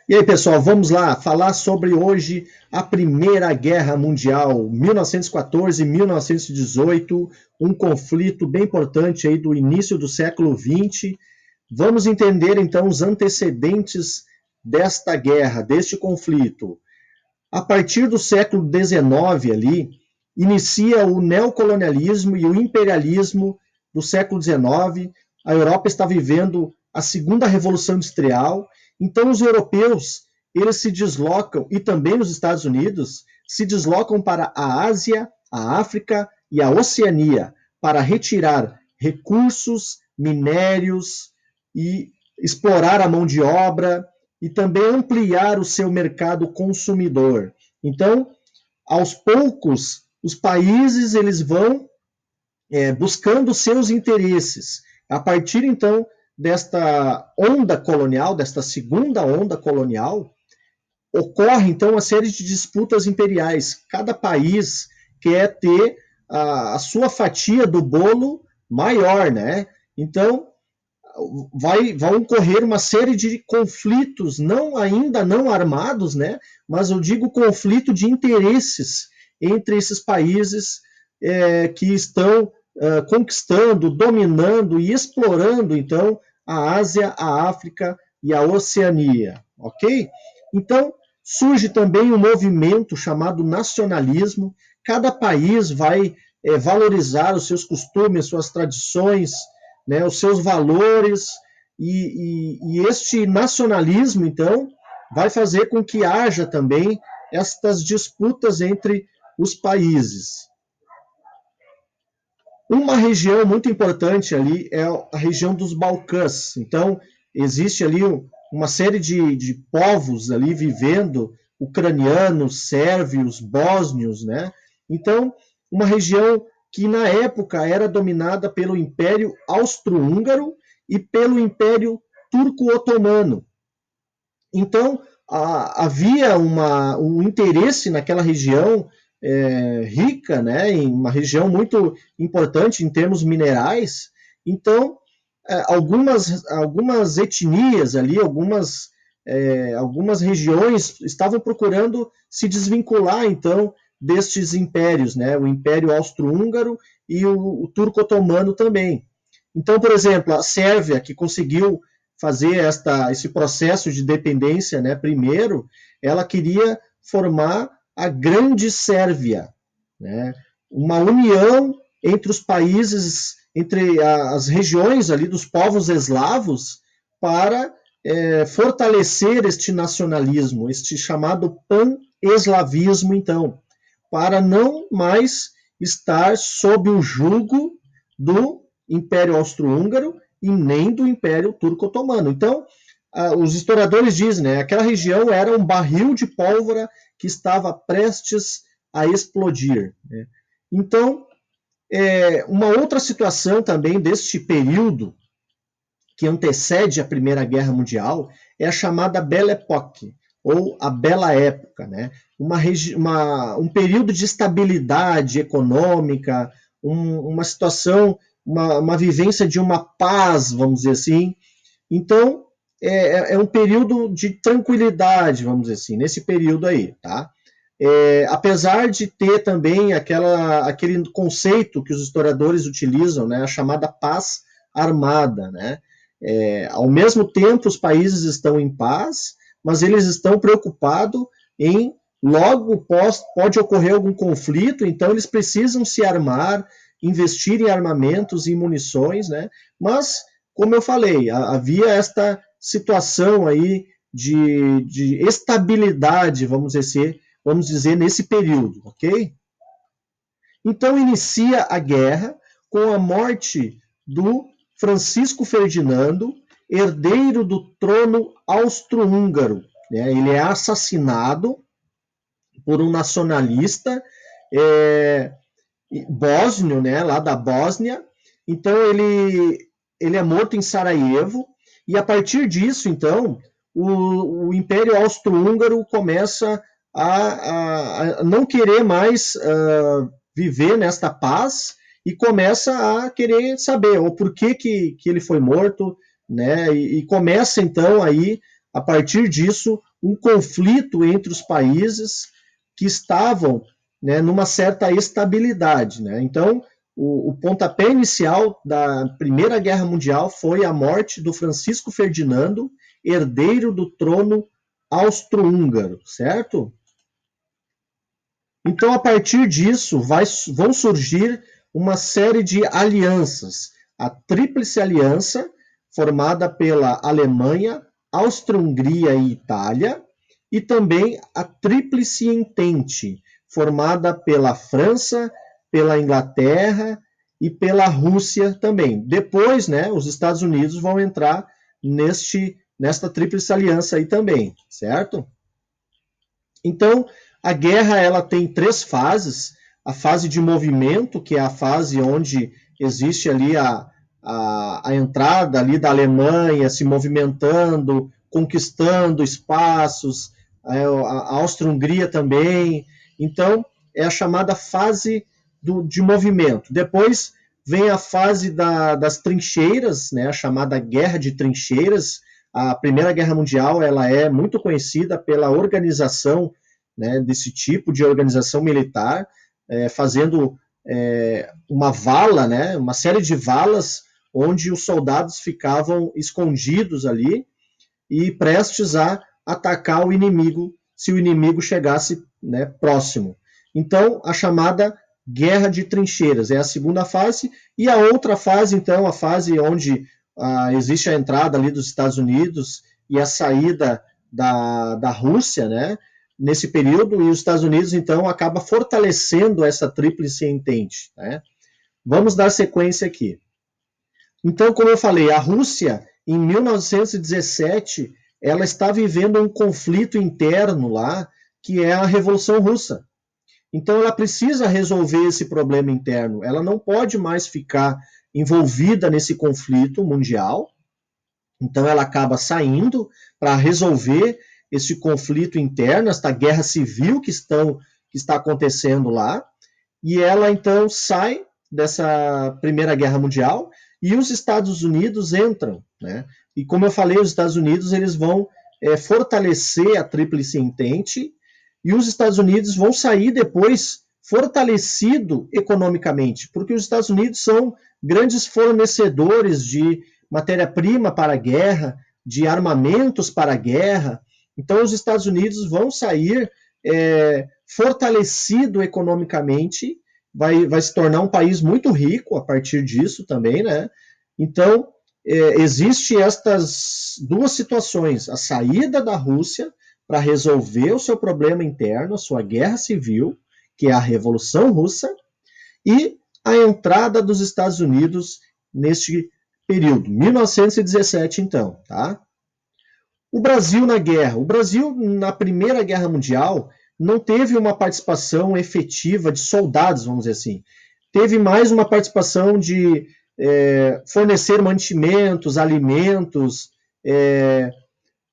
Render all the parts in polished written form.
E aí, pessoal, vamos lá falar sobre hoje a Primeira Guerra Mundial, 1914-1918, um conflito bem importante aí do início do século XX. Vamos entender então os antecedentes desta guerra, deste conflito. A partir do século XIX ali, inicia o neocolonialismo e o imperialismo do século XIX. A Europa está vivendo a segunda revolução industrial. Então os europeus, eles se deslocam, e também os Estados Unidos, se deslocam para a Ásia, a África e a Oceania para retirar recursos, minérios e explorar a mão de obra e também ampliar o seu mercado consumidor. Então, aos poucos, os países eles vão buscando seus interesses. A partir, então, desta onda colonial, desta segunda onda colonial, ocorre, então, uma série de disputas imperiais. Cada país quer ter a sua fatia do bolo maior, né? Então, vão ocorrer uma série de conflitos, ainda não armados, né? Mas eu digo conflito de interesses entre esses países que estão conquistando, dominando e explorando, então, a Ásia, a África e a Oceania, ok? Então, surge também um movimento chamado nacionalismo. Cada país vai valorizar os seus costumes, suas tradições, né, os seus valores, e este nacionalismo, então, vai fazer com que haja também estas disputas entre os países. Uma região muito importante ali é a região dos Balcãs. Então, existe ali uma série de povos ali vivendo, ucranianos, sérvios, bósnios, né? Então, uma região que na época era dominada pelo Império Austro-Húngaro e pelo Império Turco-Otomano. Então, havia um interesse naquela região rica, né, em uma região muito importante em termos minerais. Então, algumas etnias ali, algumas regiões estavam procurando se desvincular, então, destes impérios, né, o Império Austro-Húngaro e o Turco-Otomano também. Então, por exemplo, a Sérvia, que conseguiu fazer esse processo de dependência, né, primeiro, ela queria formar a Grande Sérvia, né, uma união entre os países, entre as regiões ali dos povos eslavos, para fortalecer este nacionalismo, este chamado pan-eslavismo, então, para não mais estar sob o jugo do Império Austro-Húngaro e nem do Império Turco-Otomano. Então, os historiadores dizem, né, aquela região era um barril de pólvora que estava prestes a explodir, né? Então, uma outra situação também deste período que antecede a Primeira Guerra Mundial é a chamada Belle Époque, ou a Bela Época, né? Um período de estabilidade econômica, uma situação, uma vivência de uma paz, vamos dizer assim. Então, é um período de tranquilidade, vamos dizer assim, nesse período aí, tá? Apesar de ter também aquele conceito que os historiadores utilizam, né, a chamada paz armada, né? Ao mesmo tempo, os países estão em paz, mas eles estão preocupados em logo pode ocorrer algum conflito, então eles precisam se armar, investir em armamentos e munições, né? Mas, como eu falei, havia esta situação aí de estabilidade, vamos dizer, nesse período, ok? Então inicia a guerra com a morte do Francisco Ferdinando, herdeiro do trono austro-húngaro, né? Ele é assassinado por um nacionalista bósnio, né, lá da Bósnia. Então ele é morto em Sarajevo, e a partir disso, então, o Império Austro-Húngaro começa a não querer mais viver nesta paz e começa a querer saber o porquê que ele foi morto, né? E começa então aí a partir disso, um conflito entre os países que estavam, né, numa certa estabilidade, né? Então, o pontapé inicial da Primeira Guerra Mundial foi a morte do Francisco Ferdinando, herdeiro do trono austro-húngaro, certo? Então, a partir disso, vão surgir uma série de alianças. A Tríplice Aliança, formada pela Alemanha, Áustria-Hungria e Itália, e também a Tríplice Entente, formada pela França, pela Inglaterra e pela Rússia também. Depois, né, os Estados Unidos vão entrar nesta Tríplice Aliança aí também, certo? Então, a guerra ela tem 3 fases. A fase de movimento, que é a fase onde existe ali a entrada ali da Alemanha se movimentando, conquistando espaços, a Áustria-Hungria também. Então, é a chamada fase de movimento. Depois vem a fase das trincheiras, né, a chamada Guerra de Trincheiras. A Primeira Guerra Mundial ela é muito conhecida pela organização, né, desse tipo de organização militar, fazendo uma vala, né, uma série de valas onde os soldados ficavam escondidos ali e prestes a atacar o inimigo se o inimigo chegasse, né, próximo. Então, a chamada Guerra de Trincheiras é a segunda fase, e a outra fase, então, a fase onde existe a entrada ali dos Estados Unidos e a saída da Rússia, né, nesse período, e os Estados Unidos, então, acaba fortalecendo essa Tríplice Entente, né? Vamos dar sequência aqui. Então, como eu falei, a Rússia, em 1917, ela está vivendo um conflito interno lá, que é a Revolução Russa. Então, ela precisa resolver esse problema interno. Ela não pode mais ficar envolvida nesse conflito mundial. Então, ela acaba saindo para resolver esse conflito interno, esta guerra civil que está acontecendo lá. E ela, então, sai dessa Primeira Guerra Mundial e os Estados Unidos entram, né? E como eu falei, os Estados Unidos eles vão fortalecer a Tríplice Entente e os Estados Unidos vão sair depois fortalecido economicamente, porque os Estados Unidos são grandes fornecedores de matéria-prima para a guerra, de armamentos para a guerra. Então, os Estados Unidos vão sair fortalecido economicamente, vai se tornar um país muito rico a partir disso também, né? Então, existe estas duas situações, a saída da Rússia para resolver o seu problema interno, a sua guerra civil, que é a Revolução Russa, e a entrada dos Estados Unidos neste período, 1917, então, tá? O Brasil na guerra. O Brasil, na Primeira Guerra Mundial, não teve uma participação efetiva de soldados, vamos dizer assim. Teve mais uma participação de fornecer mantimentos, alimentos,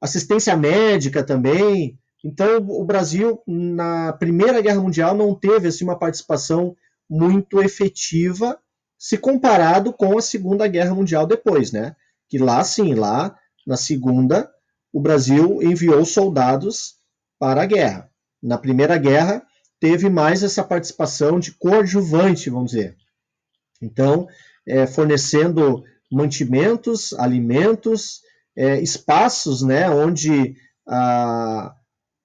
assistência médica também. Então, o Brasil, na Primeira Guerra Mundial, não teve assim, uma participação muito efetiva se comparado com a Segunda Guerra Mundial depois, né? Que lá, sim, lá na Segunda, o Brasil enviou soldados para a guerra. Na Primeira Guerra, teve mais essa participação de coadjuvante, vamos dizer. Então, fornecendo mantimentos, alimentos, espaços, né, onde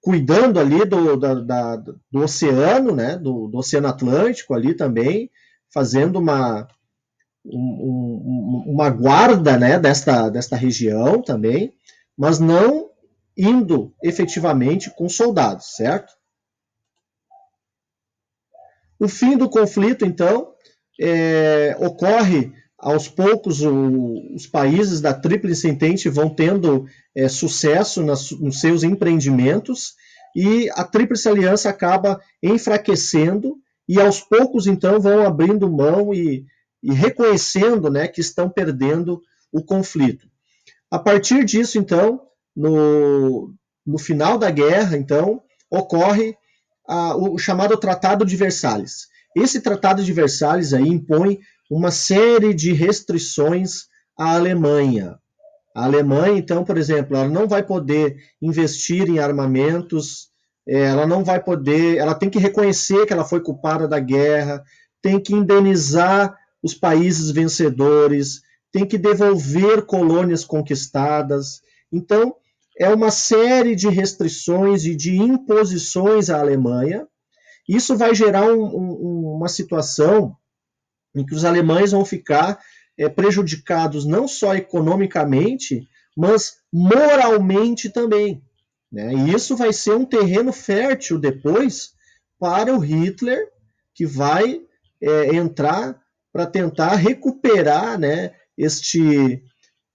cuidando ali do oceano, né, do Oceano Atlântico ali também, fazendo uma guarda, né, desta região também, mas não indo efetivamente com soldados, certo? O fim do conflito, então, ocorre aos poucos, os países da Tríplice Entente vão tendo sucesso nos seus empreendimentos e a Tríplice Aliança acaba enfraquecendo e aos poucos, então, vão abrindo mão e reconhecendo, né, que estão perdendo o conflito. A partir disso, então, no final da guerra, então, ocorre o chamado Tratado de Versalhes. Esse Tratado de Versalhes aí impõe uma série de restrições à Alemanha. A Alemanha, então, por exemplo, ela não vai poder investir em armamentos, ela não vai poder, ela tem que reconhecer que ela foi culpada da guerra, tem que indenizar os países vencedores, tem que devolver colônias conquistadas. Então, é uma série de restrições e de imposições à Alemanha. Isso vai gerar uma situação em que os alemães vão ficar prejudicados não só economicamente, mas moralmente também. Né? E isso vai ser um terreno fértil depois para o Hitler, que vai entrar para tentar recuperar, né,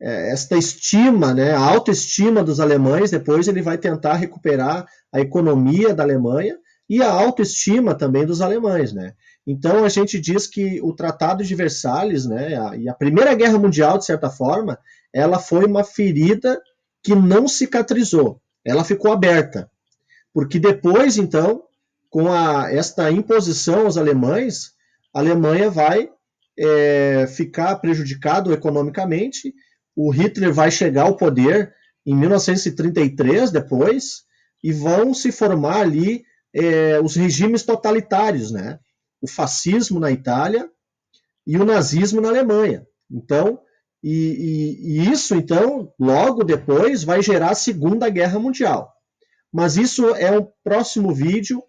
esta estima, né, a autoestima dos alemães. Depois ele vai tentar recuperar a economia da Alemanha e a autoestima também dos alemães, né? Então a gente diz que o Tratado de Versalhes, né, e a Primeira Guerra Mundial, de certa forma, ela foi uma ferida que não cicatrizou, ela ficou aberta, porque depois, então, com esta imposição aos alemães, a Alemanha vai ficar prejudicado economicamente, o Hitler vai chegar ao poder em 1933 depois, e vão se formar ali os regimes totalitários, né? O fascismo na Itália e o nazismo na Alemanha. Então, e isso, então, logo depois vai gerar a Segunda Guerra Mundial. Mas isso é o próximo vídeo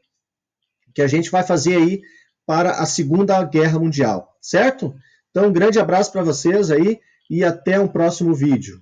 que a gente vai fazer aí para a Segunda Guerra Mundial, certo? Então, um grande abraço para vocês aí e até o próximo vídeo.